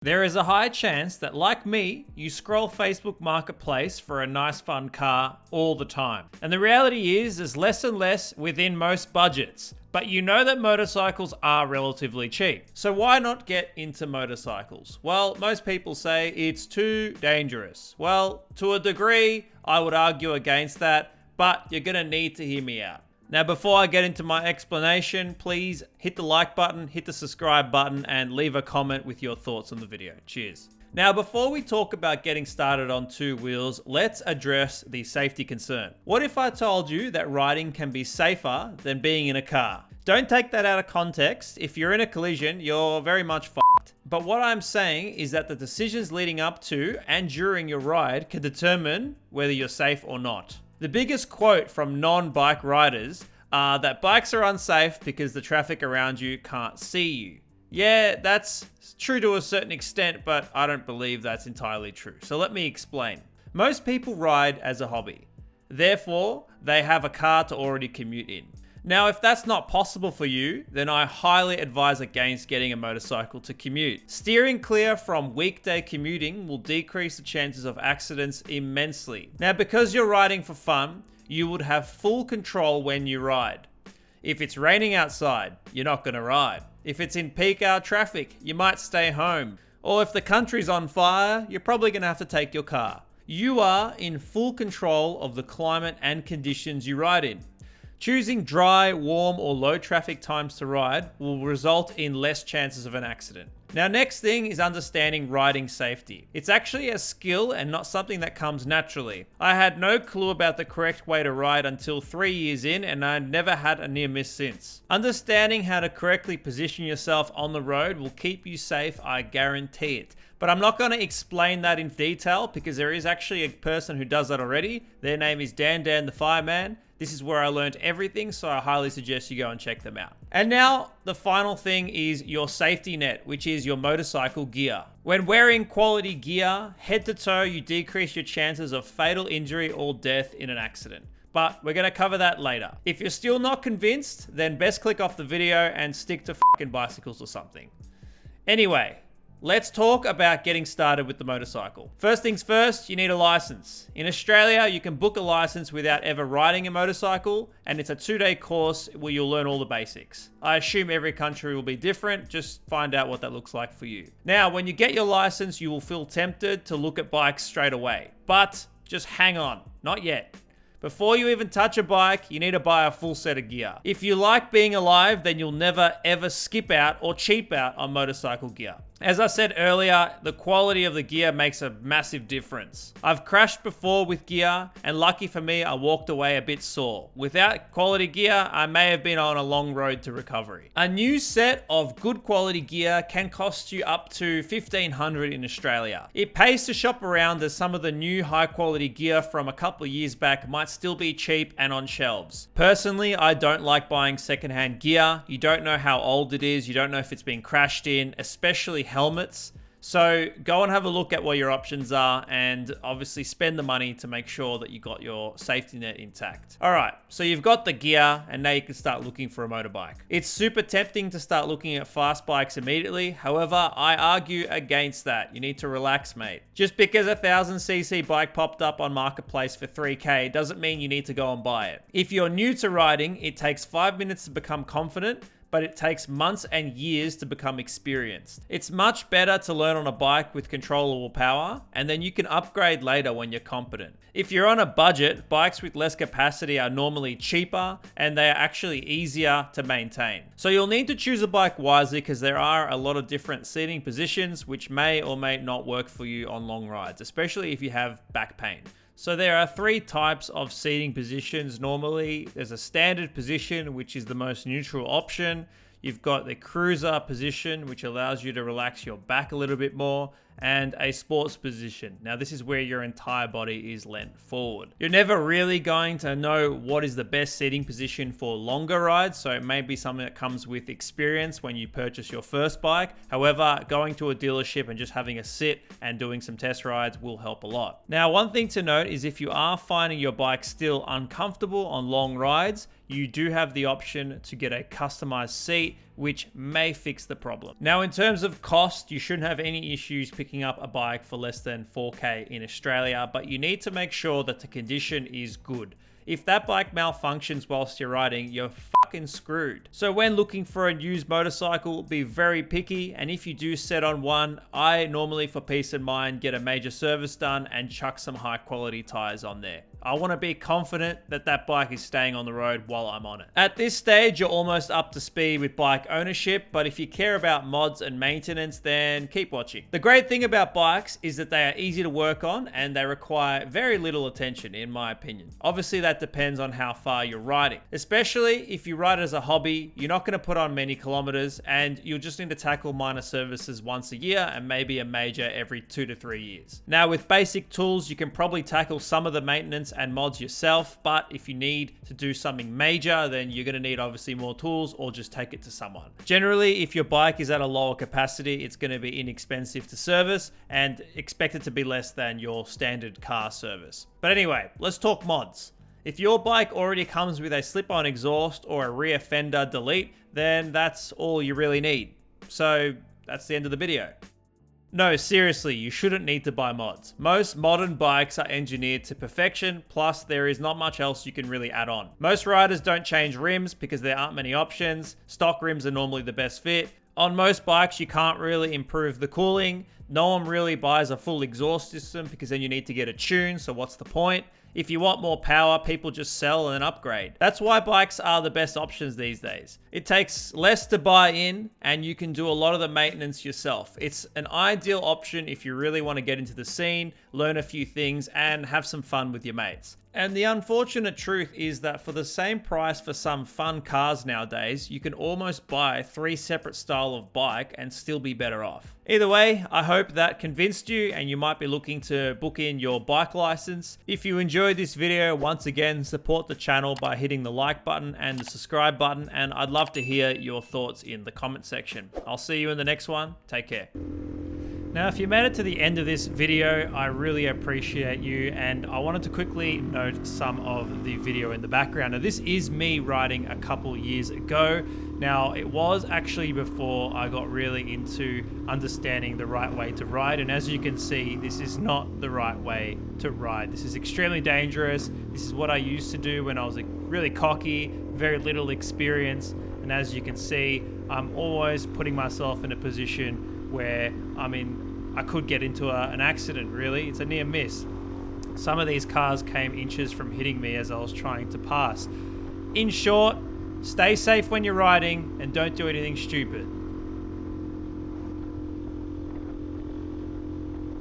There is a high chance that, like me, you scroll Facebook Marketplace for a nice fun car all the time. And the reality is, there's less and less within most budgets. But you know that motorcycles are relatively cheap. So why not get into motorcycles? Well, most people say it's too dangerous. Well, to a degree, I would argue against that, but you're gonna need to hear me out. Now, before I get into my explanation, please hit the like button, hit the subscribe button, and leave a comment with your thoughts on the video. Cheers. Now, before we talk about getting started on two wheels, let's address the safety concern. What if I told you that riding can be safer than being in a car? Don't take that out of context. If you're in a collision, you're very much fucked. But what I'm saying is that the decisions leading up to and during your ride can determine whether you're safe or not. The biggest quote from non-bike riders are that bikes are unsafe because the traffic around you can't see you. Yeah, that's true to a certain extent, but I don't believe that's entirely true. So let me explain. Most people ride as a hobby. Therefore, they have a car to already commute in. Now, if that's not possible for you, then I highly advise against getting a motorcycle to commute. Steering clear from weekday commuting will decrease the chances of accidents immensely. Now, because you're riding for fun, you would have full control when you ride. If it's raining outside, you're not going to ride. If it's in peak hour traffic, you might stay home. Or if the country's on fire, you're probably going to have to take your car. You are in full control of the climate and conditions you ride in. Choosing dry, warm, or low traffic times to ride will result in less chances of an accident. Now, next thing is understanding riding safety. It's actually a skill and not something that comes naturally. I had no clue about the correct way to ride until 3 years in, and I never had a near miss since. Understanding how to correctly position yourself on the road will keep you safe, I guarantee it. But I'm not going to explain that in detail because there is actually a person who does that already. Their name is Dan the Fireman. This is where I learned everything, so I highly suggest you go and check them out. And now, the final thing is your safety net, which is your motorcycle gear. When wearing quality gear, head to toe, you decrease your chances of fatal injury or death in an accident. But we're going to cover that later. If you're still not convinced, then best click off the video and stick to fucking bicycles or something. Anyway, let's talk about getting started with the motorcycle. First things first, you need a license. In Australia, you can book a license without ever riding a motorcycle, and it's a 2-day course where you'll learn all the basics. I assume every country will be different, just find out what that looks like for you. Now, when you get your license, you will feel tempted to look at bikes straight away. But just hang on, not yet. Before you even touch a bike, you need to buy a full set of gear. If you like being alive, then you'll never ever skip out or cheap out on motorcycle gear. As I said earlier, the quality of the gear makes a massive difference. I've crashed before with gear, and lucky for me, I walked away a bit sore. Without quality gear, I may have been on a long road to recovery. A new set of good quality gear can cost you up to $1,500 in Australia. It pays to shop around as some of the new high quality gear from a couple of years back might still be cheap and on shelves. Personally, I don't like buying secondhand gear. You don't know how old it is. You don't know if it's been crashed in, especially helmets. So go and have a look at what your options are and obviously spend the money to make sure that you got your safety net intact. All right, so you've got the gear and now you can start looking for a motorbike. It's super tempting to start looking at fast bikes immediately. However, I argue against that. You need to relax, mate. Just because a 1000cc bike popped up on Marketplace for $3K doesn't mean you need to go and buy it. If you're new to riding, it takes 5 minutes to become confident, but it takes months and years to become experienced. It's much better to learn on a bike with controllable power, and then you can upgrade later when you're competent. If you're on a budget, bikes with less capacity are normally cheaper, and they are actually easier to maintain. So you'll need to choose a bike wisely because there are a lot of different seating positions which may or may not work for you on long rides, especially if you have back pain. So there are 3 types of seating positions normally. There's a standard position, which is the most neutral option. You've got the cruiser position, which allows you to relax your back a little bit more, and a sports position. Now, this is where your entire body is leant forward. You're never really going to know what is the best seating position for longer rides, so it may be something that comes with experience when you purchase your first bike. However, going to a dealership and just having a sit and doing some test rides will help a lot. Now, one thing to note is if you are finding your bike still uncomfortable on long rides, you do have the option to get a customized seat which may fix the problem. Now, in terms of cost, you shouldn't have any issues picking up a bike for less than 4K in Australia, but you need to make sure that the condition is good. If that bike malfunctions whilst you're riding, you're fucking screwed. So when looking for a used motorcycle, be very picky, and if you do set on one, I normally, for peace of mind, get a major service done and chuck some high quality tires on there. I want to be confident that that bike is staying on the road while I'm on it. At this stage, you're almost up to speed with bike ownership, but if you care about mods and maintenance, then keep watching. The great thing about bikes is that they are easy to work on and they require very little attention, in my opinion. Obviously, that depends on how far you're riding. Especially if you ride as a hobby, you're not going to put on many kilometers and you'll just need to tackle minor services once a year and maybe a major every 2 to 3 years. Now, with basic tools, you can probably tackle some of the maintenance and mods yourself, but if you need to do something major, then you're going to need obviously more tools or just take it to someone. Generally, if your bike is at a lower capacity, it's going to be inexpensive to service and expect it to be less than your standard car service. But anyway, let's talk mods. If your bike already comes with a slip-on exhaust or a rear fender delete, then that's all you really need. So that's the end of the video. No, seriously, you shouldn't need to buy mods. Most modern bikes are engineered to perfection, plus there is not much else you can really add on. Most riders don't change rims because there aren't many options. Stock rims are normally the best fit. On most bikes, you can't really improve the cooling. No one really buys a full exhaust system because then you need to get it tuned, so what's the point? If you want more power, people just sell and upgrade. That's why bikes are the best options these days. It takes less to buy in and you can do a lot of the maintenance yourself. It's an ideal option if you really want to get into the scene, learn a few things, and have some fun with your mates. And the unfortunate truth is that for the same price for some fun cars nowadays, you can almost buy 3 separate styles of bike and still be better off. Either way, I hope that convinced you and you might be looking to book in your bike license. If you enjoyed this video, once again, support the channel by hitting the like button and the subscribe button, and I'd love to hear your thoughts in the comment section. I'll see you in the next one. Take care. Now, if you made it to the end of this video, I really appreciate you, and I wanted to quickly note some of the video in the background. Now, this is me riding a couple years ago. Now, it was actually before I got really into understanding the right way to ride, and as you can see, this is not the right way to ride. This is extremely dangerous. This is what I used to do when I was really cocky, very little experience, and as you can see, I'm always putting myself in a position where I could get into an accident, really. It's a near miss. Some of these cars came inches from hitting me as I was trying to pass. In short, stay safe when you're riding and don't do anything stupid.